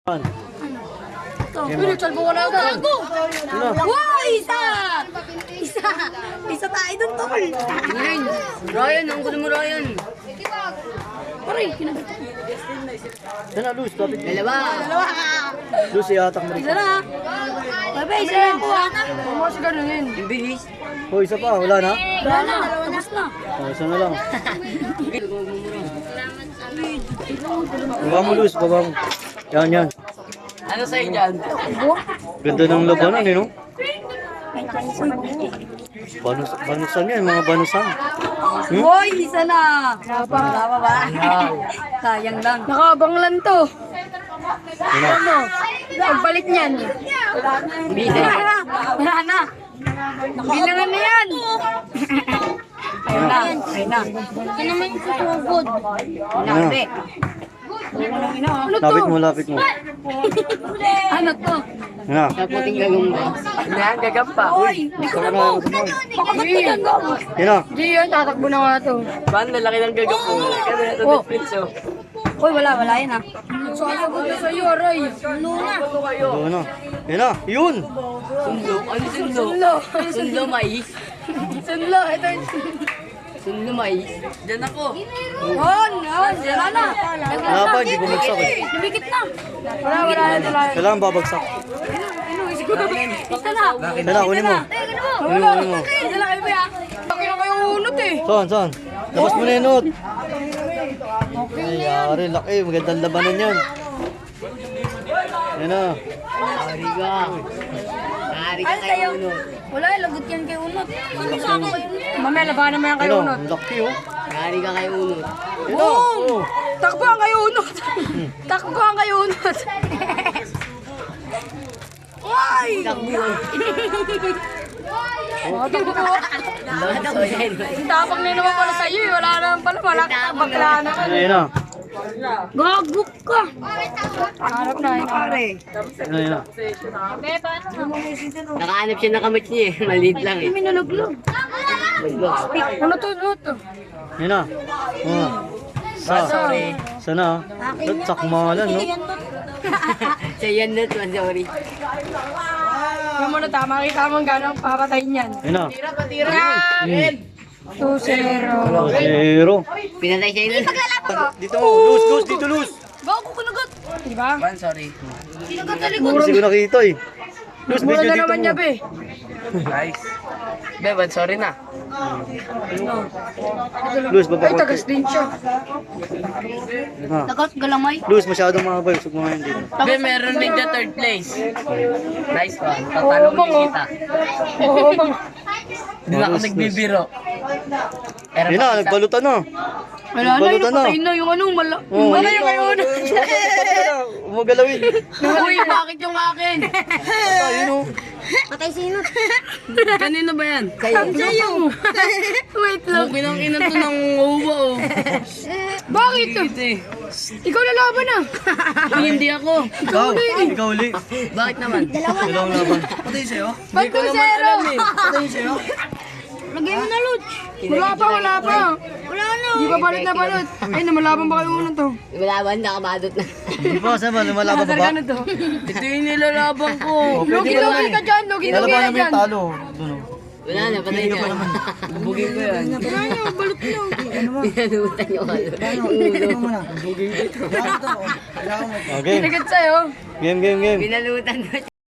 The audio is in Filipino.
Salbo ko na agad. Wow! Isa! Isa tayo dun, tol. Ryan, ang gusto mo, Ryan. Pare, kinagat ko. Yan na, Luz, kapit mo. Dalawa. Luz, iatak mo rin. Isa na. Bebe, isa na ako ha. Huwag mo siya ganunin. Ang bilis. O, isa pa, wala na? Wala na, tapos na. O, isa na lang. Baba mo, Luz, baba mo. Yan. Ano sa'yo dyan? Ganda ng labanan, eh, no? Banusan yan, mga banusan. Hoy, isa na. Wala ba? Sayang lang. Nakabang lang to. Ano? Pagbalik niyan. Wala na. Bilangan na yan. Ayun na. Yan naman yung tutugod. Yan. Ano to? Lapit mo. Ano to? Yan na. Naputing gagong ba? Yan, gagamba. Hoy, hindi ko na mo. Baka matigan mo. Yan na. Di yan, tatakbo na nga to. Paano lalaki ng gagong po? Kasi ito Oh. Netflix, oh. Hoy, wala yan ha. Sasagot na sa'yo, Roy. Luna. Doon na. Yan na. Yun. Sundo. Ano sundo? Sunlo. Sundo mais. Sunlo. Ito yung... Sundo mais. Diyan ako. Wala na. Wala pa, hindi bumagsak eh. Lumikit na. Wala. Kailangan babagsak. Siguro. Isa na. Yan na, kunin mo. Kunin mo. Isa na kayo ba ya? Bakit na kayo unot eh? Saan? Labas mo na yun, Not. Ay, yari, laki. Magandang labanan yan. Yan na. Hari ka. Hari ka Ay, kayo tayo. uno. Wala, lagot yan kay unot. Mamaya, labanan mo yan kay Ano, unot. laki oh. Hari ka kayo uno. Yan na. Oh. Takbuhan kayo unot. Takbuhan kayo unot. Ay! Takbuhan. Takbo. Takbuhan. Ang tapang na naman pala sa'yo eh. Wala naman pala. Malaki na bakla na ka. Yan na. Gagok ka. Harap na yun, pare. Yan na. Nakahanap siya ng kamay niya eh. Maliit lang eh. Minulog-log. Ano to? Yan na. Oh. Sorry. Sana. Sakmalan, no? Siya yan na to. Sorry. Yung mo na tama. Kita mo gano'ng papatayin yan. Yan na. Yan! 2-0. 0. Pinatay siya yun. Dito mo. Luz. Dito, Luz. Bago kinagat. Diba? Man, sorry. Kinagat sa likod. Hindi ko nakita eh. Luz, Mura video na dito naman mo. niya, be. Nice. Beban, sorry na. Luz, baba Ay, ko. tagas din siya. Ha. Tagas galamay. Luz, masyadong mahaba. Huwag mo ngayon dito. Be, meron din dyan third place. Nice one. Tatalo ko Oo, kita. Oo, mga. Hindi na ako nagbibiro. Pero Yan na, nagbalutan na. Wala na, Balutan yung na. patay na yung ano, Oh, wala yan yung na. kayo na. Umagalawin. Uy, bakit yung akin? Ayun o. Patay sino? Kanino ba yan? Sa'yo. Wait lang. Kung pinang-inan to ng uwa oh. Bakit? eh. Ikaw na laban ah. Uy, hindi ako. Ikaw uli. Bakit naman? Dalawang laban. Ba't ko naman alam eh. Lagay mo na, Lutz. Wala pa. Wala na. Di pa balot na balot. Ay, namalaban ba kayo unang to? Malaban, nakabadot na. Hindi pa, saan ba? Lumalaban pa ba? Nasarga na to. Ito yung nilalabang ko. Oh, pwede pa naman Lugi-lugi eh. ka dyan, lugi-lugi Lalaban ka namin dyan. yung talo. Doon o. Wala na, patay na. Bugin ko yan. Wala na, balot lang. Pinanutan yung ulo. Okay. Pinagat sa'yo. Game. Pinalutan ko